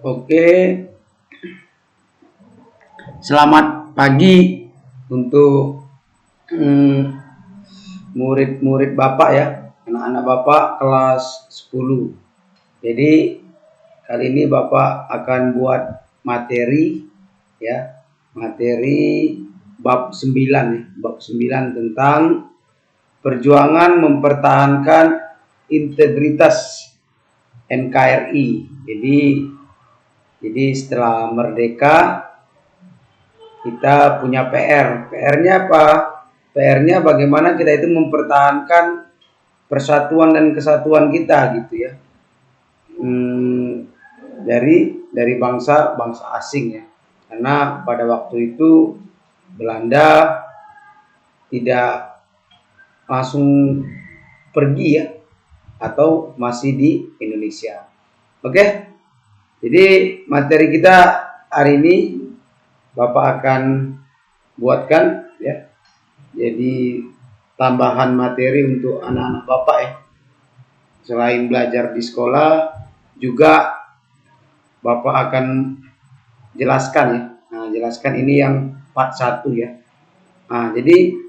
Oke, selamat pagi untuk murid-murid Bapak ya, anak-anak Bapak kelas 10. Jadi kali ini Bapak akan buat materi ya, materi bab 9 ya, bab 9 tentang perjuangan mempertahankan integritas NKRI. Jadi setelah merdeka kita punya PR. PR-nya apa? PR-nya bagaimana kita itu mempertahankan persatuan dan kesatuan kita gitu ya. Dari bangsa asing ya. Karena pada waktu itu Belanda tidak langsung pergi ya, atau masih di Indonesia. Oke. Jadi materi kita hari ini Bapak akan buatkan ya. Jadi tambahan materi untuk anak-anak Bapak ya. Selain belajar di sekolah, juga Bapak akan jelaskan ya. Nah, jelaskan ini yang part 1 ya. Nah, jadi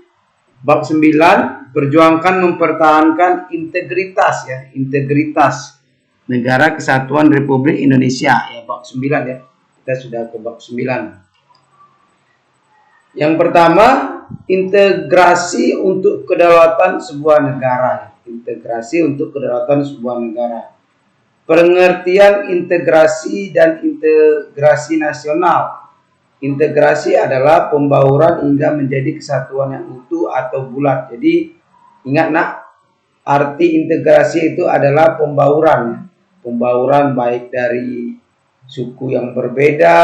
bab 9 perjuangkan mempertahankan integritas ya, integritas Negara Kesatuan Republik Indonesia ya, bab 9 ya. Kita sudah ke bab 9. Yang pertama, integrasi untuk kedaulatan sebuah negara. Integrasi untuk kedaulatan sebuah negara. Pengertian integrasi dan integrasi nasional. Integrasi adalah pembauran hingga menjadi kesatuan yang utuh atau bulat. Jadi ingat nak, arti integrasi itu adalah pembauran. Pembauran baik dari suku yang berbeda,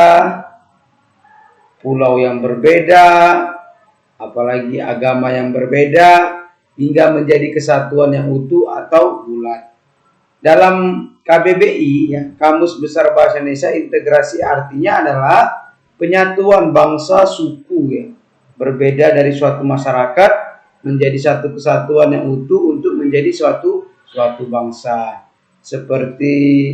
pulau yang berbeda, apalagi agama yang berbeda, hingga menjadi kesatuan yang utuh atau bulat. Dalam KBBI, ya, Kamus Besar Bahasa Indonesia, integrasi artinya adalah penyatuan bangsa suku ya, berbeda dari suatu masyarakat menjadi satu kesatuan yang utuh untuk menjadi suatu bangsa. Seperti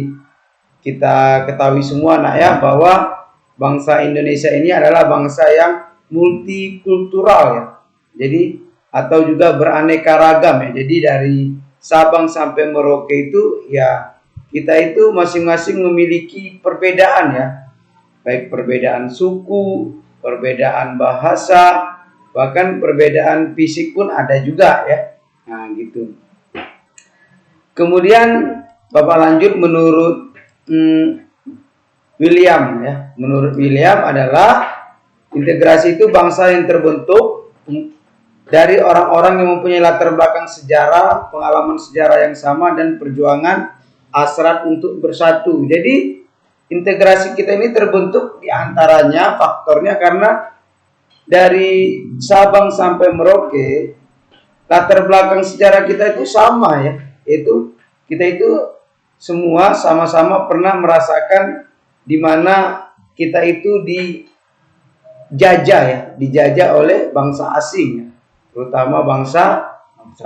kita ketahui semua nak ya, bahwa bangsa Indonesia ini adalah bangsa yang multikultural ya. Jadi atau juga beraneka ragam ya. Jadi dari Sabang sampai Merauke itu ya, kita itu masing-masing memiliki perbedaan ya. Baik perbedaan suku, perbedaan bahasa, bahkan perbedaan fisik pun ada juga ya. Nah, gitu. Kemudian Bapak lanjut menurut William ya. Menurut William adalah integrasi itu bangsa yang terbentuk dari orang-orang yang mempunyai latar belakang sejarah, pengalaman sejarah yang sama dan perjuangan hasrat untuk bersatu. Jadi integrasi kita ini terbentuk diantaranya faktornya karena dari Sabang sampai Merauke latar belakang sejarah kita itu sama ya. Yaitu kita itu semua sama-sama pernah merasakan di mana kita itu dijajah oleh bangsa asing ya. Terutama bangsa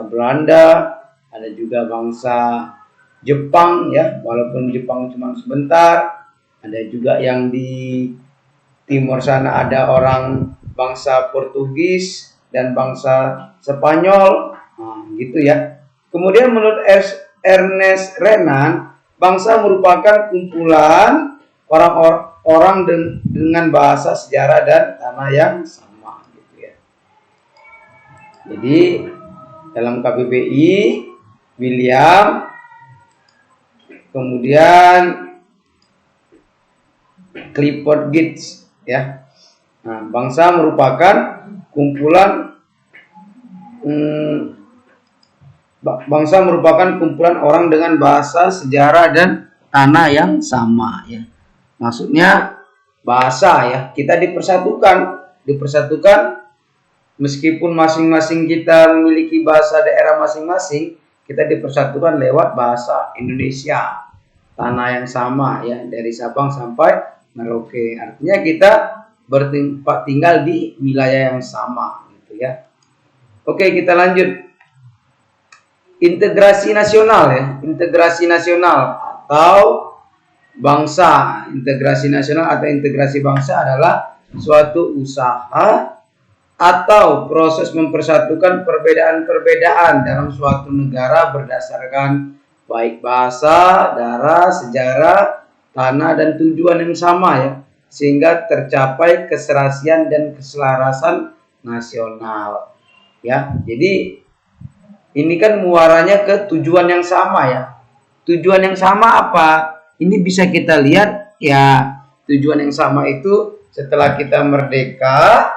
Belanda, ada juga bangsa Jepang ya, walaupun Jepang cuma sebentar. Ada juga yang di timur sana ada orang bangsa Portugis dan bangsa Spanyol, nah, gitu ya. Kemudian menurut Ernest Renan, bangsa merupakan kumpulan orang-orang dengan bahasa, sejarah dan tanah yang sama gitu ya. Jadi dalam KBBI William, kemudian Clifford Geertz ya. Nah, bangsa merupakan kumpulan orang dengan bahasa, sejarah dan tanah yang sama ya. Maksudnya bahasa ya, kita dipersatukan meskipun masing-masing kita memiliki bahasa daerah masing-masing, kita dipersatukan lewat bahasa Indonesia, tanah yang sama ya, dari Sabang sampai Merauke. Artinya kita bertempat tinggal di wilayah yang sama gitu ya. Oke, kita lanjut. Integrasi nasional ya, integrasi nasional atau bangsa, integrasi nasional atau integrasi bangsa adalah suatu usaha atau proses mempersatukan perbedaan-perbedaan dalam suatu negara berdasarkan baik bahasa, darah, sejarah, tanah, dan tujuan yang sama ya, sehingga tercapai keserasian dan keselarasan nasional ya. Jadi ini kan muaranya ke tujuan yang sama ya. Tujuan yang sama apa? Ini bisa kita lihat ya, tujuan yang sama itu setelah kita merdeka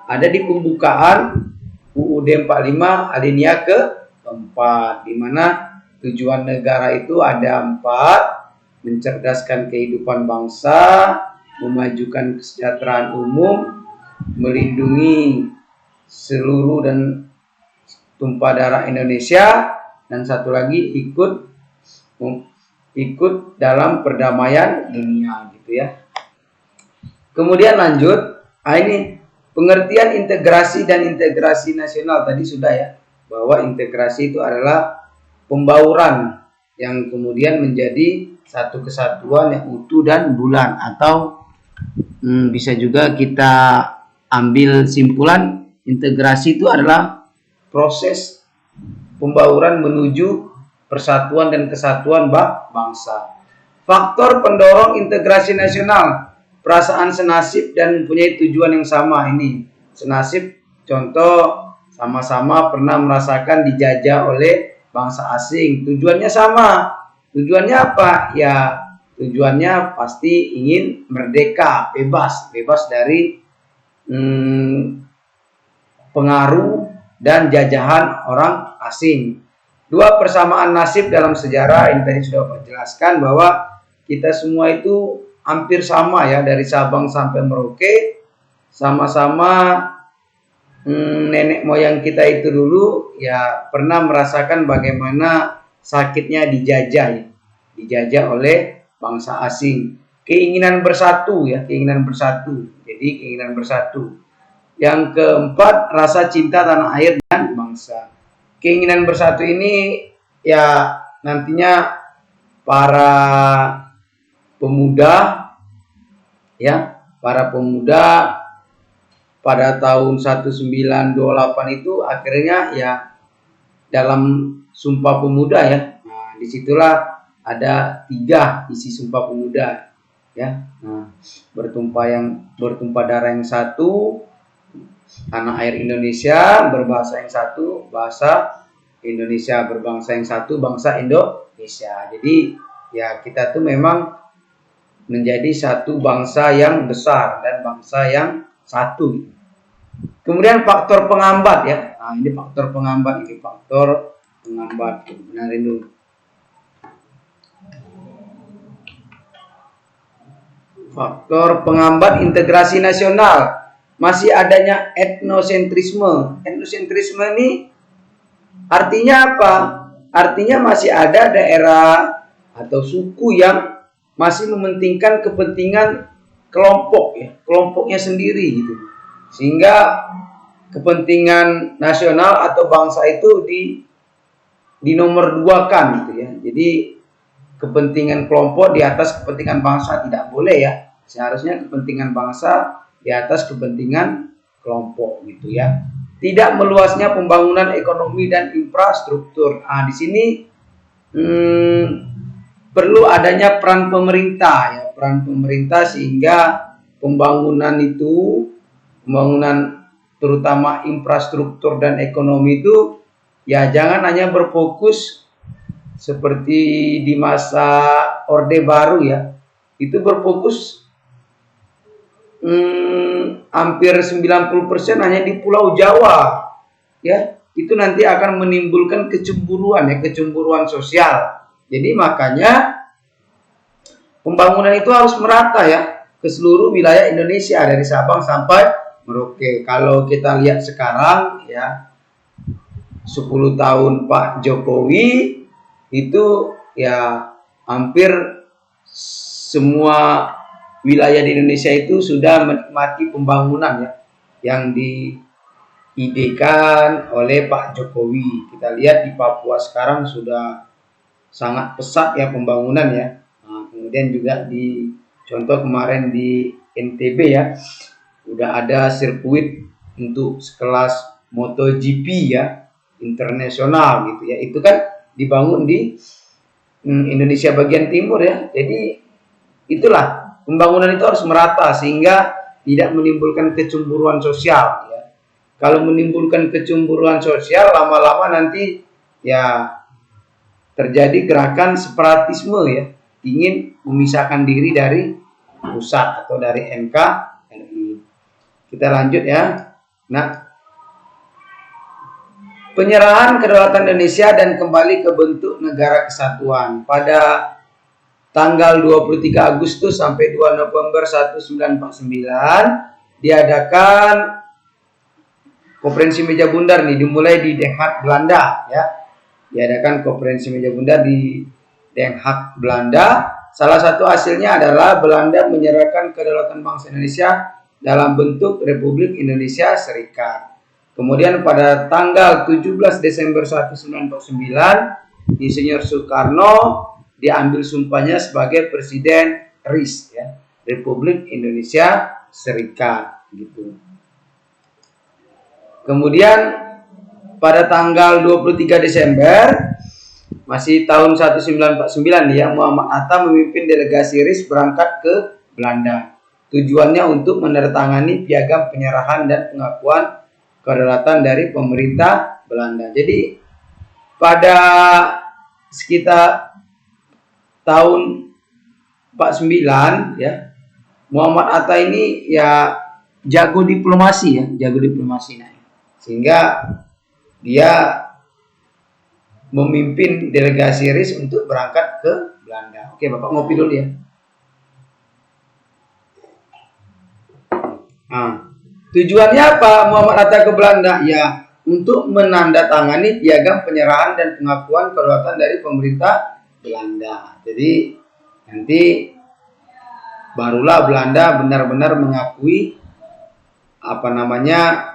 ada di pembukaan UUD 45 alinea keempat, di mana tujuan negara itu ada 4: mencerdaskan kehidupan bangsa, memajukan kesejahteraan umum, melindungi seluruh dan tumpah darah Indonesia, dan satu lagi ikut dalam perdamaian dunia gitu ya. Kemudian lanjut, ini pengertian integrasi dan integrasi nasional tadi sudah ya, bahwa integrasi itu adalah pembauran yang kemudian menjadi satu kesatuan yang utuh dan bulat, atau bisa juga kita ambil simpulan integrasi itu adalah proses pembauran menuju persatuan dan kesatuan bangsa. Faktor pendorong integrasi nasional: perasaan senasib dan mempunyai tujuan yang sama. Ini senasib, contoh sama-sama pernah merasakan dijajah oleh bangsa asing. Tujuannya sama. Tujuannya apa? Ya, tujuannya pasti ingin merdeka, bebas dari pengaruh dan jajahan orang asing. Dua, persamaan nasib dalam sejarah. Ini tadi sudah Pak jelaskan bahwa kita semua itu hampir sama ya, dari Sabang sampai Merauke, sama-sama nenek moyang kita itu dulu ya pernah merasakan bagaimana sakitnya dijajah oleh bangsa asing. Keinginan bersatu ya, keinginan bersatu. Jadi keinginan bersatu. Yang keempat, rasa cinta tanah air dan bangsa. Keinginan bersatu ini ya nantinya para pemuda pada tahun 1928 itu akhirnya ya dalam Sumpah Pemuda ya. Nah, disitulah ada 3 isi Sumpah Pemuda ya. Nah, bertumpah darah yang satu, tanah air Indonesia, berbahasa yang satu, bahasa Indonesia, berbangsa yang satu, bangsa Indonesia. Jadi ya kita tuh memang menjadi satu bangsa yang besar dan bangsa yang satu. Kemudian faktor penghambat ya. Nah, ini faktor penghambat, Benarin dulu. Faktor penghambat integrasi nasional. Masih adanya etnosentrisme. Etnosentrisme ini artinya apa? Artinya masih ada daerah atau suku yang masih mementingkan kepentingan kelompok ya, kelompoknya sendiri gitu. Sehingga kepentingan nasional atau bangsa itu dinomorduakan gitu ya. Jadi kepentingan kelompok di atas kepentingan bangsa tidak boleh ya. Seharusnya kepentingan bangsa di atas kepentingan kelompok gitu ya. Tidak meluasnya pembangunan ekonomi dan infrastruktur. Di sini perlu adanya peran pemerintah ya, peran pemerintah sehingga pembangunan terutama infrastruktur dan ekonomi itu ya jangan hanya berfokus seperti di masa Orde Baru ya. Itu berfokus hampir 90% hanya di Pulau Jawa ya. Itu nanti akan menimbulkan kecemburuan sosial. Jadi makanya pembangunan itu harus merata ya ke seluruh wilayah Indonesia dari Sabang sampai Merauke. Kalau kita lihat sekarang ya 10 tahun Pak Jokowi itu ya hampir semua wilayah di Indonesia itu sudah menikmati pembangunan ya yang diidekan oleh Pak Jokowi. Kita lihat di Papua sekarang sudah sangat pesat ya pembangunan ya. Nah, Kemudian juga di contoh kemarin di NTB ya, udah ada sirkuit untuk sekelas MotoGP ya, internasional gitu ya. Itu kan dibangun di Indonesia bagian timur ya. Jadi itulah, pembangunan itu harus merata sehingga tidak menimbulkan kecemburuan sosial ya. Kalau menimbulkan kecemburuan sosial, lama-lama nanti ya terjadi gerakan separatisme ya, ingin memisahkan diri dari pusat atau dari NKRI. Kita lanjut ya. Nah, penyerahan kedaulatan Indonesia dan kembali ke bentuk negara kesatuan pada tanggal 23 Agustus sampai 2 November 1949 diadakan Konferensi Meja Bundar nih, dimulai di Den Haag, Belanda ya. Diadakan Konferensi Meja Bundar di Den Haag, Belanda. Salah satu hasilnya adalah Belanda menyerahkan kedaulatan bangsa Indonesia dalam bentuk Republik Indonesia Serikat. Kemudian pada tanggal 17 Desember 1949, Insinyur Soekarno diambil sumpahnya sebagai Presiden RIS ya, Republik Indonesia Serikat gitu. Kemudian pada tanggal 23 Desember masih tahun 1949 ya, Muhammad Hatta memimpin delegasi RIS berangkat ke Belanda. Tujuannya untuk menandatangani piagam penyerahan dan pengakuan kedaulatan dari pemerintah Belanda. Jadi pada sekitar tahun 49 ya, Muhammad Hatta ini ya jago diplomasi ya, jago diplomasi nah. Sehingga dia memimpin delegasi RIS untuk berangkat ke Belanda. Oke, Bapak ngopi dulu ya. Nah, tujuannya apa Muhammad Hatta ke Belanda? Ya, untuk menandatangani piagam penyerahan dan pengakuan kedaulatan dari pemerintah Belanda. Jadi nanti barulah Belanda benar-benar mengakui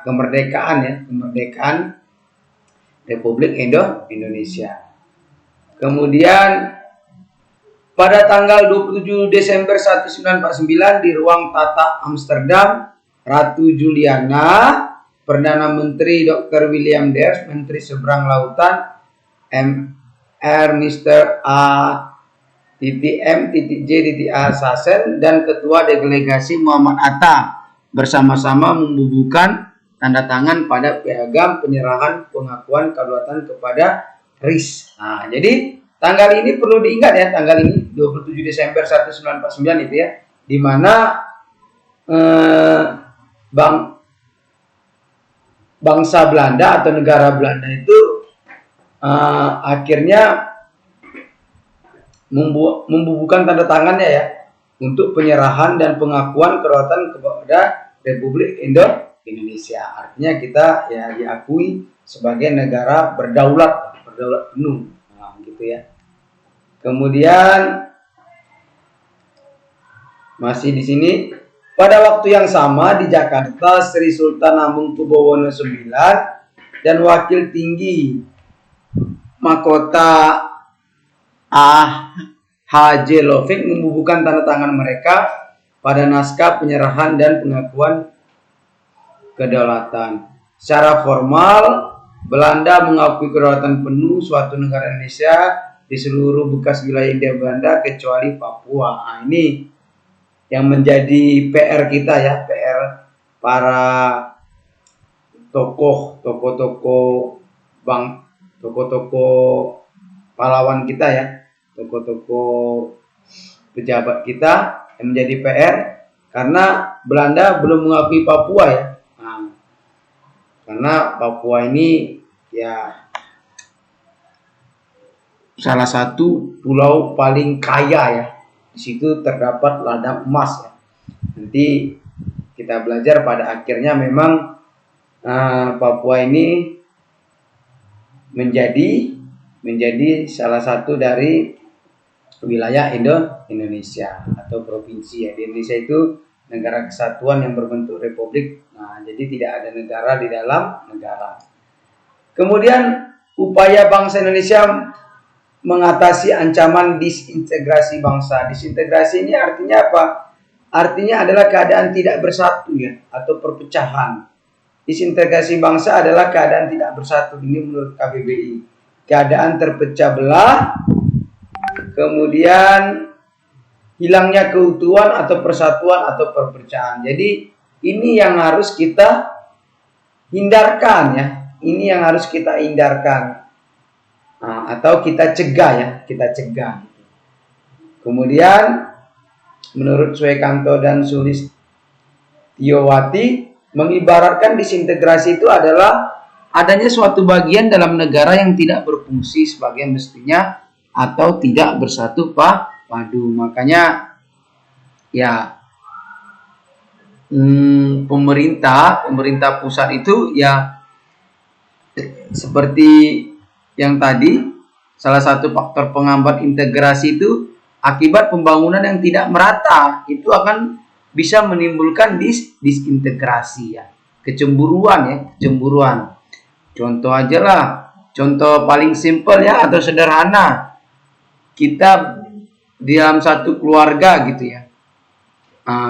kemerdekaan Republik Indonesia. Kemudian pada tanggal 27 Desember 1949 di ruang Tata Amsterdam, Ratu Juliana, Perdana Menteri Dr. William Deers, Menteri Seberang Lautan Mr. A.M.J.A. Sassen, dan Ketua Delegasi Muhammad Hatta bersama-sama membubuhkan tanda tangan pada piagam penyerahan pengakuan kedaulatan kepada RIS. Nah, jadi tanggal ini perlu diingat ya, tanggal ini 27 Desember 1949 itu ya, di mana bangsa Belanda atau negara Belanda itu akhirnya membubuhkan tanda tangannya ya untuk penyerahan dan pengakuan kedaulatan kepada Republik Indonesia. Artinya kita ya diakui sebagai negara berdaulat penuh, nah, gitu ya. Kemudian masih di sini pada waktu yang sama di Jakarta, Sri Sultan Hamengkubuwono IX dan Wakil Tinggi Mahkota H.J. Loving membubuhkan tanda tangan mereka pada naskah penyerahan dan pengakuan kedaulatan. Secara formal, Belanda mengakui kedaulatan penuh suatu negara Indonesia di seluruh bekas wilayah Hindia Belanda kecuali Papua. Nah, ini yang menjadi PR kita ya, PR para tokoh pahlawan kita ya, tokoh pejabat kita yang menjadi PR karena Belanda belum mengakui Papua ya. Nah, karena Papua ini ya salah satu pulau paling kaya ya. Di situ terdapat ladang emas ya. Nanti kita belajar pada akhirnya memang Papua ini menjadi salah satu dari wilayah Indonesia atau provinsi ya. Di Indonesia itu negara kesatuan yang berbentuk republik. Nah, jadi tidak ada negara di dalam negara. Kemudian upaya bangsa Indonesia mengatasi ancaman disintegrasi bangsa. Disintegrasi ini artinya apa? Artinya adalah keadaan tidak bersatu ya, atau perpecahan. Disintegrasi bangsa adalah keadaan tidak bersatu. Ini menurut KBBI. Keadaan terpecah belah, kemudian hilangnya keutuhan atau persatuan atau perpecahan. Jadi ini yang harus kita hindarkan ya. Ini yang harus kita hindarkan. Atau kita cegah ya, kita cegah. Kemudian menurut Suekanto dan Sulistiowati mengibaratkan disintegrasi itu adalah adanya suatu bagian dalam negara yang tidak berfungsi sebagai mestinya atau tidak bersatu padu. Makanya ya pemerintah pusat itu ya seperti yang tadi, salah satu faktor penghambat integrasi itu akibat pembangunan yang tidak merata, itu akan bisa menimbulkan disintegrasi ya, kecemburuan. Contoh aja lah, contoh paling simpel ya atau sederhana, kita di dalam satu keluarga gitu ya.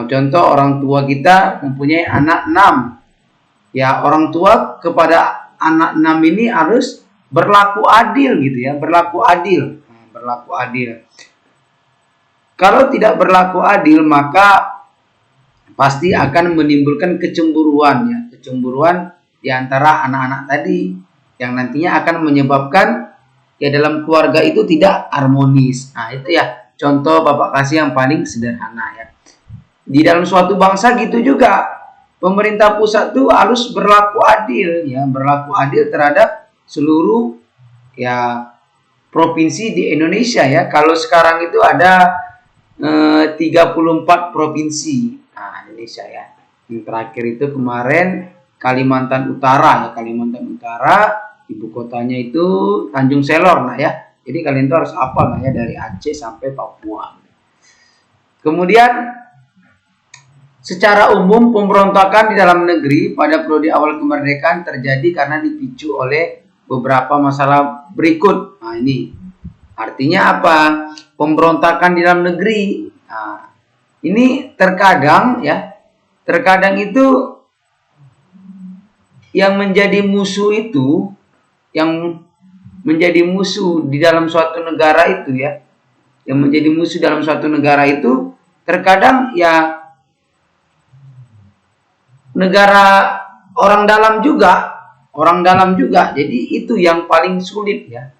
Contoh orang tua kita mempunyai anak 6, ya orang tua kepada anak 6 ini harus berlaku adil gitu ya, berlaku adil. Kalau tidak berlaku adil maka pasti akan menimbulkan kecemburuan ya, kecemburuan di antara anak-anak tadi yang nantinya akan menyebabkan ya dalam keluarga itu tidak harmonis. Itu ya contoh Bapak kasih yang paling sederhana ya. Di dalam suatu bangsa gitu juga, pemerintah pusat tuh harus berlaku adil ya, berlaku adil terhadap seluruh ya provinsi di Indonesia ya. Kalau sekarang itu ada 34 provinsi Indonesia ya. Yang terakhir itu kemarin Kalimantan Utara ya, Kalimantan Utara, ibu kotanya itu Tanjung Selor ya. Jadi kalian tuh harus hafal ya dari Aceh sampai Papua. Kemudian secara umum pemberontakan di dalam negeri pada periode awal kemerdekaan terjadi karena dipicu oleh beberapa masalah berikut. Ini artinya apa? Pemberontakan di dalam negeri. Ini terkadang itu yang menjadi musuh itu, yang menjadi musuh di dalam suatu negara itu ya, yang menjadi musuh dalam suatu negara itu terkadang ya negara orang dalam juga. Jadi itu yang paling sulit ya.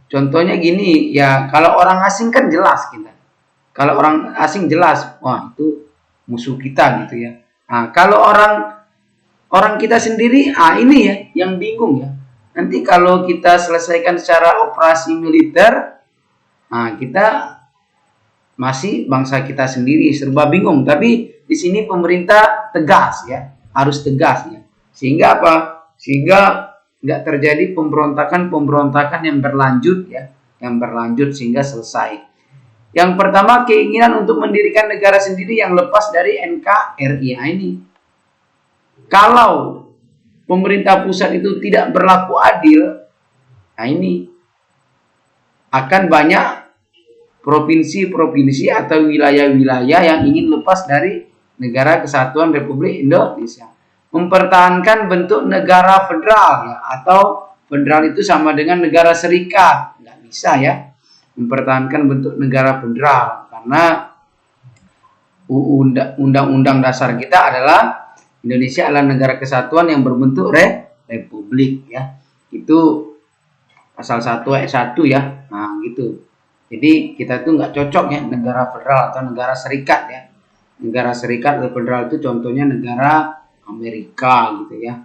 Contohnya gini ya, kalau orang asing kan jelas kita. Kalau orang asing jelas, wah itu musuh kita gitu ya. Kalau orang kita sendiri, ini ya yang bingung ya. Nanti kalau kita selesaikan secara operasi militer, kita masih bangsa kita sendiri serba bingung. Tapi di sini pemerintah tegas ya, harus tegas ya. Sehingga apa? Sehingga nggak terjadi pemberontakan yang berlanjut ya, yang berlanjut sehingga selesai. Yang pertama, keinginan untuk mendirikan negara sendiri yang lepas dari NKRI. Ini kalau pemerintah pusat itu tidak berlaku adil, ini akan banyak provinsi-provinsi atau wilayah-wilayah yang ingin lepas dari negara kesatuan Republik Indonesia, mempertahankan bentuk negara federal ya, atau federal itu sama dengan negara serikat. Nggak bisa ya mempertahankan bentuk negara federal, karena undang-undang dasar kita adalah Indonesia adalah negara kesatuan yang berbentuk republik ya. Itu pasal 1 ayat 1 ya. Gitu. Jadi kita tuh nggak cocok ya negara federal atau negara serikat ya. Negara serikat atau federal itu contohnya negara Amerika gitu ya.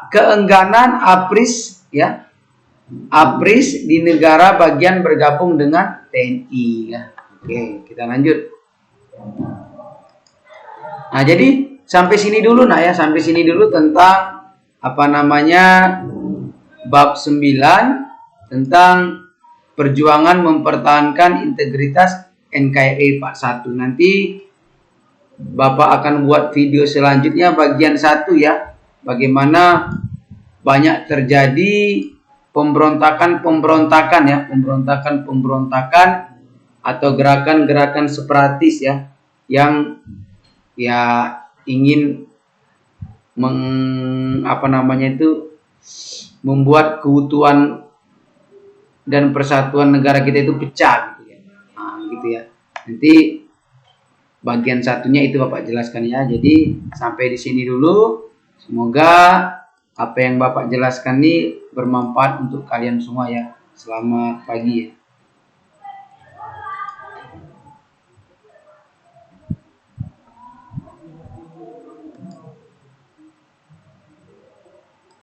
Keengganan APRIS ya. APRIS di negara bagian bergabung dengan TNI ya. Oke, kita lanjut. Jadi sampai sini dulu ya, sampai sini dulu tentang bab 9 tentang perjuangan mempertahankan integritas NKRI Part 1. Nanti Bapak akan buat video selanjutnya bagian 1 ya. Bagaimana banyak terjadi pemberontakan ya, pemberontakan atau gerakan-gerakan separatis ya, yang ya ingin membuat keutuhan dan persatuan negara kita itu pecah gitu ya. Nah, gitu ya. Nanti bagian satunya itu Bapak jelaskan ya. Jadi sampai di sini dulu. Semoga apa yang Bapak jelaskan ini bermanfaat untuk kalian semua ya. Selamat pagi ya.